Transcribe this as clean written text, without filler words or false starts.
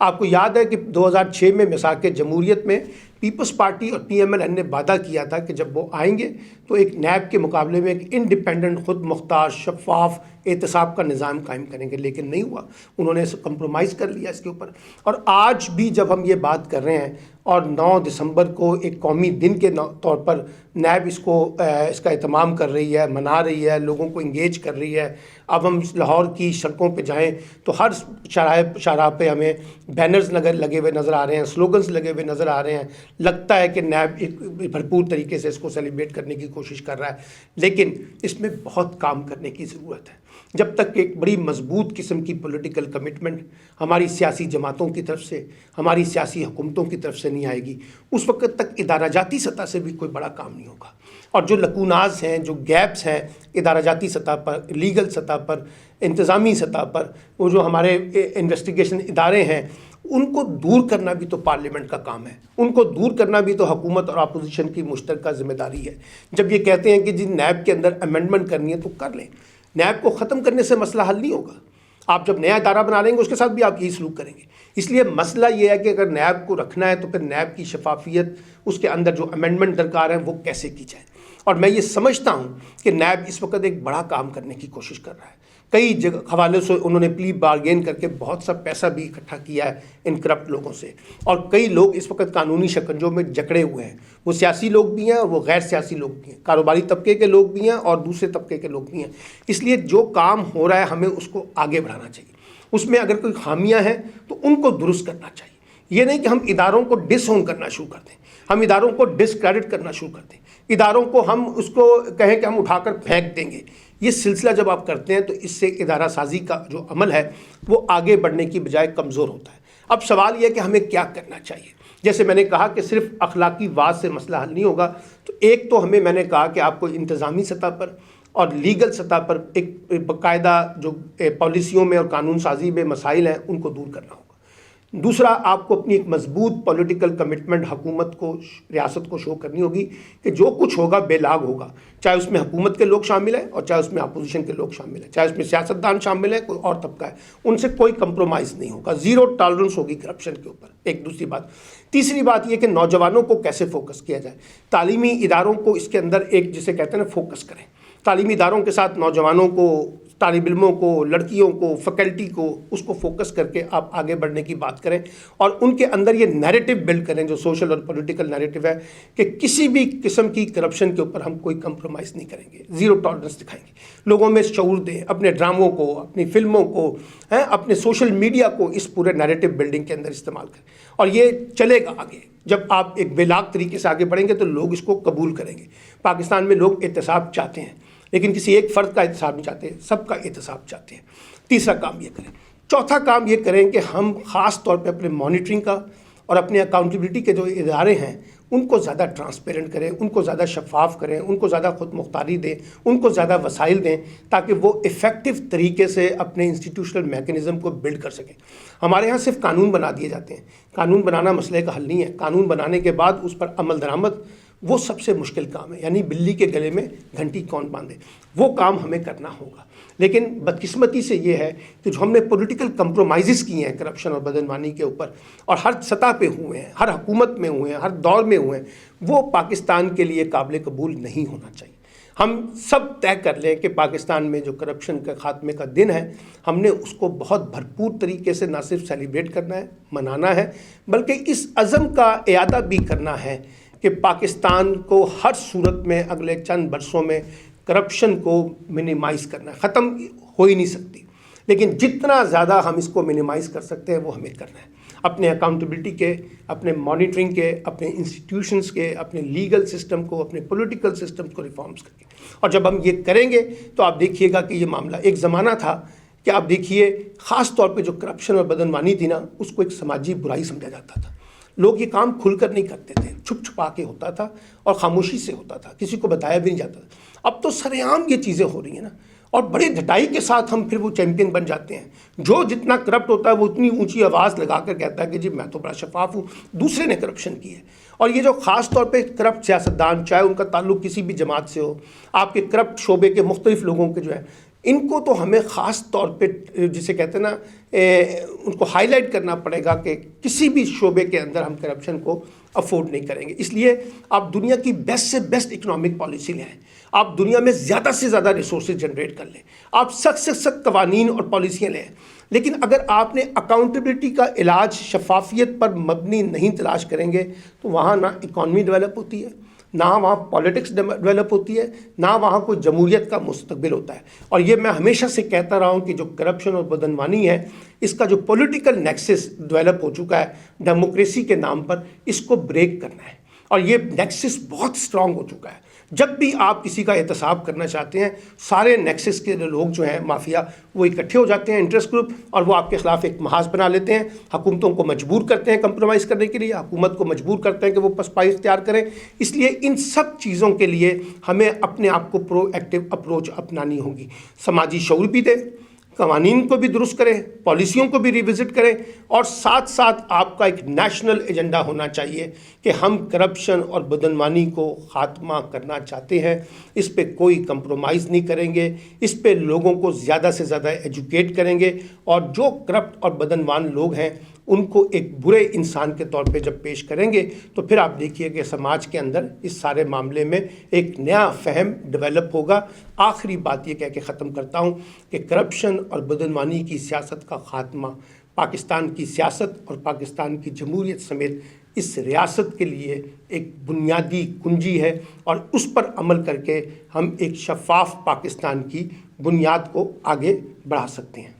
آپ کو یاد ہے کہ 2006 میں میثاق جمہوریت میں پیپلز پارٹی اور PMLN نے وعدہ کیا تھا کہ جب وہ آئیں گے تو ایک نیب کے مقابلے میں ایک انڈیپینڈنٹ، خود مختار، شفاف احتساب کا نظام قائم کریں گے، لیکن نہیں ہوا. انہوں نے کمپرومائز کر لیا اس کے اوپر. اور آج بھی جب ہم یہ بات کر رہے ہیں اور 9 دسمبر کو ایک قومی دن کے طور پر نیب اس کا اہتمام کر رہی ہے، منا رہی ہے، لوگوں کو انگیج کر رہی ہے. اب ہم لاہور کی سڑکوں پہ جائیں تو ہر شاہراہ پہ ہمیں بینرز لگے ہوئے نظر آ رہے ہیں، سلوگنز لگے ہوئے نظر آ رہے ہیں. لگتا ہے کہ نیب ایک بھرپور طریقے سے اس کو سیلیبریٹ کرنے کی کوشش کر رہا ہے، لیکن اس میں بہت کام کرنے کی ضرورت ہے. جب تک ایک بڑی مضبوط قسم کی پولیٹیکل کمٹمنٹ ہماری سیاسی جماعتوں کی طرف سے، ہماری سیاسی حکومتوں کی طرف سے نہیں آئے گی، اس وقت تک ادارہ جاتی سطح سے بھی کوئی بڑا کام نہیں ہوگا. اور جو لکوناز ہیں، جو گیپس ہیں ادارہ جاتی سطح پر، لیگل سطح پر، انتظامی سطح پر، وہ جو ہمارے انویسٹیگیشن ادارے ہیں، ان کو دور کرنا بھی تو پارلیمنٹ کا کام ہے. ان کو دور کرنا بھی تو حکومت اور اپوزیشن کی مشترکہ ذمہ داری ہے. جب یہ کہتے ہیں کہ جی نیب کے اندر امینڈمنٹ کرنی ہے تو کر لیں. نیب کو ختم کرنے سے مسئلہ حل نہیں ہوگا. آپ جب نیا ادارہ بنا لیں گے اس کے ساتھ بھی آپ یہی سلوک کریں گے. اس لیے مسئلہ یہ ہے کہ اگر نیب کو رکھنا ہے تو پھر نیب کی شفافیت، اس کے اندر جو امینڈمنٹ درکار ہیں وہ کیسے کی جائے. اور میں یہ سمجھتا ہوں کہ نیب اس وقت ایک بڑا کام کرنے کی کوشش کر رہا ہے. کئی حوالے سے انہوں نے پلی بارگین کر کے بہت سا پیسہ بھی اکٹھا کیا ہے ان کرپٹ لوگوں سے. اور کئی لوگ اس وقت قانونی شکنجوں میں جکڑے ہوئے ہیں. وہ سیاسی لوگ بھی ہیں اور وہ غیر سیاسی لوگ بھی ہیں، کاروباری طبقے کے لوگ بھی ہیں اور دوسرے طبقے کے لوگ بھی ہیں. اس لیے جو کام ہو رہا ہے ہمیں اس کو آگے بڑھانا چاہیے. اس میں اگر کوئی خامیاں ہیں تو ان کو درست کرنا چاہیے. یہ نہیں کہ ہم اداروں کو ڈس اون کرنا شروع کر دیں، ہم اداروں کو ڈسکریڈٹ کرنا شروع کر دیں، اداروں کو ہم اس کو کہیں کہ ہم اٹھا کر پھینک دیں گے. یہ سلسلہ جب آپ کرتے ہیں تو اس سے ادارہ سازی کا جو عمل ہے وہ آگے بڑھنے کی بجائے کمزور ہوتا ہے. اب سوال یہ ہے کہ ہمیں کیا کرنا چاہیے. جیسے میں نے کہا کہ صرف اخلاقی بات سے مسئلہ حل نہیں ہوگا. تو ایک تو میں نے کہا کہ آپ کو انتظامی سطح پر اور لیگل سطح پر ایک باقاعدہ جو پالیسیوں میں اور قانون سازی میں مسائل ہیں ان کو دور کرنا ہوگا. دوسرا، آپ کو اپنی ایک مضبوط پولیٹیکل کمٹمنٹ حکومت کو، ریاست کو شو کرنی ہوگی کہ جو کچھ ہوگا بے لاگ ہوگا، چاہے اس میں حکومت کے لوگ شامل ہیں اور چاہے اس میں اپوزیشن کے لوگ شامل ہیں، چاہے اس میں سیاستدان شامل ہیں، کوئی اور طبقہ ہے، ان سے کوئی کمپرومائز نہیں ہوگا. زیرو ٹالرنس ہوگی کرپشن کے اوپر. ایک دوسری بات. تیسری بات یہ کہ نوجوانوں کو کیسے فوکس کیا جائے. تعلیمی اداروں کو اس کے اندر ایک جسے کہتے ہیں نا فوکس کریں. تعلیمی اداروں کے ساتھ نوجوانوں کو، طالب علموں کو، لڑکیوں کو، فیکلٹی کو، اس کو فوکس کر کے آپ آگے بڑھنے کی بات کریں اور ان کے اندر یہ نیریٹو بلڈ کریں جو سوشل اور پولیٹیکل نیریٹو ہے کہ کسی بھی قسم کی کرپشن کے اوپر ہم کوئی کمپرومائز نہیں کریں گے، زیرو ٹالرنس دکھائیں گے. لوگوں میں شعور دیں، اپنے ڈراموں کو، اپنی فلموں کو، اپنے سوشل میڈیا کو اس پورے نیریٹو بلڈنگ کے اندر استعمال کریں. اور یہ چلے گا آگے. جب آپ ایک بے لاگ طریقے سے آگے بڑھیں گے تو لوگ اس کو قبول کریں گے. پاکستان میں لوگ احتساب چاہتے ہیں لیکن کسی ایک فرد کا احتساب نہیں چاہتے، سب کا احتساب چاہتے ہیں. تیسرا کام یہ کریں. چوتھا کام یہ کریں کہ ہم خاص طور پہ اپنے مانیٹرنگ کا اور اپنے اکاؤنٹیبلٹی کے جو ادارے ہیں ان کو زیادہ ٹرانسپیرنٹ کریں، ان کو زیادہ شفاف کریں، ان کو زیادہ خود مختاری دیں، ان کو زیادہ وسائل دیں تاکہ وہ ایفیکٹو طریقے سے اپنے انسٹیٹیوشنل میکینزم کو بلڈ کر سکیں. ہمارے ہاں صرف قانون بنا دیے جاتے ہیں. قانون بنانا مسئلے کا حل نہیں ہے. قانون بنانے کے بعد اس پر عمل درآمد وہ سب سے مشکل کام ہے. یعنی بلی کے گلے میں گھنٹی کون باندھے، وہ کام ہمیں کرنا ہوگا. لیکن بدقسمتی سے یہ ہے کہ جو ہم نے پولیٹیکل کمپرومائزز کیے ہیں کرپشن اور بدعنوانی کے اوپر اور ہر سطح پہ ہوئے ہیں، ہر حکومت میں ہوئے ہیں، ہر دور میں ہوئے ہیں، وہ پاکستان کے لیے قابل قبول نہیں ہونا چاہیے. ہم سب طے کر لیں کہ پاکستان میں جو کرپشن کے خاتمے کا دن ہے ہم نے اس کو بہت بھرپور طریقے سے نہ صرف سیلیبریٹ کرنا ہے، منانا ہے، بلکہ اس عزم کا اعادہ بھی کرنا ہے کہ پاکستان کو ہر صورت میں اگلے چند برسوں میں کرپشن کو منیمائز کرنا ہے. ختم ہو ہی نہیں سکتی لیکن جتنا زیادہ ہم اس کو منیمائز کر سکتے ہیں وہ ہمیں کرنا ہے. اپنے اکاؤنٹیبلٹی کے، اپنے مانیٹرنگ کے، اپنے انسٹیٹیوشنز کے، اپنے لیگل سسٹم کو، اپنے پولیٹیکل سسٹم کو ریفارمز کر کے. اور جب ہم یہ کریں گے تو آپ دیکھیے گا کہ یہ معاملہ، ایک زمانہ تھا کہ آپ دیکھیے خاص طور پہ جو کرپشن اور بدعنوانی تھی نا اس کو ایک سماجی برائی سمجھا جاتا تھا. لوگ یہ کام کھل کر نہیں کرتے تھے، چھپ چھپا کے ہوتا تھا اور خاموشی سے ہوتا تھا، کسی کو بتایا بھی نہیں جاتا تھا. اب تو سر عام یہ چیزیں ہو رہی ہیں نا اور بڑے ڈھٹائی کے ساتھ ہم پھر وہ چیمپئن بن جاتے ہیں. جو جتنا کرپٹ ہوتا ہے وہ اتنی اونچی آواز لگا کر کہتا ہے کہ جی میں تو بڑا شفاف ہوں، دوسرے نے کرپشن کی ہے. اور یہ جو خاص طور پہ کرپٹ سیاستدان، چاہے ان کا تعلق کسی بھی جماعت سے ہو، آپ کے کرپٹ شعبے کے مختلف لوگوں کے جو ہے ان کو تو ہمیں خاص طور پہ جسے کہتے ہیں نا ان کو ہائی لائٹ کرنا پڑے گا کہ کسی بھی شعبے کے اندر ہم کرپشن کو افورڈ نہیں کریں گے. اس لیے آپ دنیا کی بیسٹ سے بیسٹ اکنامک پالیسی لیں, آپ دنیا میں زیادہ سے زیادہ ریسورسز جنریٹ کر لیں, آپ سخت سے سخت قوانین اور پالیسیاں لیں, لیکن اگر آپ نے اکاؤنٹیبلٹی کا علاج شفافیت پر مبنی نہیں تلاش کریں گے تو وہاں نہ اکانومی ڈیولپ ہوتی ہے, نہ وہاں پالیٹکس ڈیولپ ہوتی ہے, نہ وہاں کوئی جمہوریت کا مستقبل ہوتا ہے. اور یہ میں ہمیشہ سے کہتا رہا ہوں کہ جو کرپشن اور بدعنوانی ہے, اس کا جو پولیٹیکل نیکسس ڈیولپ ہو چکا ہے ڈیموکریسی کے نام پر, اس کو بریک کرنا ہے. اور یہ نیکسس بہت اسٹرانگ ہو چکا ہے. جب بھی آپ کسی کا احتساب کرنا چاہتے ہیں, سارے نیکسس کے لوگ جو ہیں مافیا, وہ اکٹھے ہو جاتے ہیں, انٹرسٹ گروپ, اور وہ آپ کے خلاف ایک محاذ بنا لیتے ہیں, حکومتوں کو مجبور کرتے ہیں کمپرومائز کرنے کے لیے, حکومت کو مجبور کرتے ہیں کہ وہ پسپائی اختیار کریں. اس لیے ان سب چیزوں کے لیے ہمیں اپنے آپ کو پرو ایکٹیو اپروچ اپنانی ہوگی. سماجی شعور بھی دیں, قوانین کو بھی درست کریں, پالیسیوں کو بھی ریوزٹ کریں, اور ساتھ ساتھ آپ کا ایک نیشنل ایجنڈا ہونا چاہیے کہ ہم کرپشن اور بدعنوانی کو خاتمہ کرنا چاہتے ہیں. اس پہ کوئی کمپرومائز نہیں کریں گے, اس پہ لوگوں کو زیادہ سے زیادہ ایجوکیٹ کریں گے, اور جو کرپٹ اور بدعنوان لوگ ہیں ان کو ایک برے انسان کے طور پہ جب پیش کریں گے تو پھر آپ دیکھیے کہ سماج کے اندر اس سارے معاملے میں ایک نیا فہم ڈیولپ ہوگا. آخری بات یہ کہہ کے ختم کرتا ہوں کہ کرپشن اور بدعنوانی کی سیاست کا خاتمہ پاکستان کی سیاست اور پاکستان کی جمہوریت سمیت اس ریاست کے لیے ایک بنیادی کنجی ہے, اور اس پر عمل کر کے ہم ایک شفاف پاکستان کی بنیاد کو آگے بڑھا سکتے ہیں.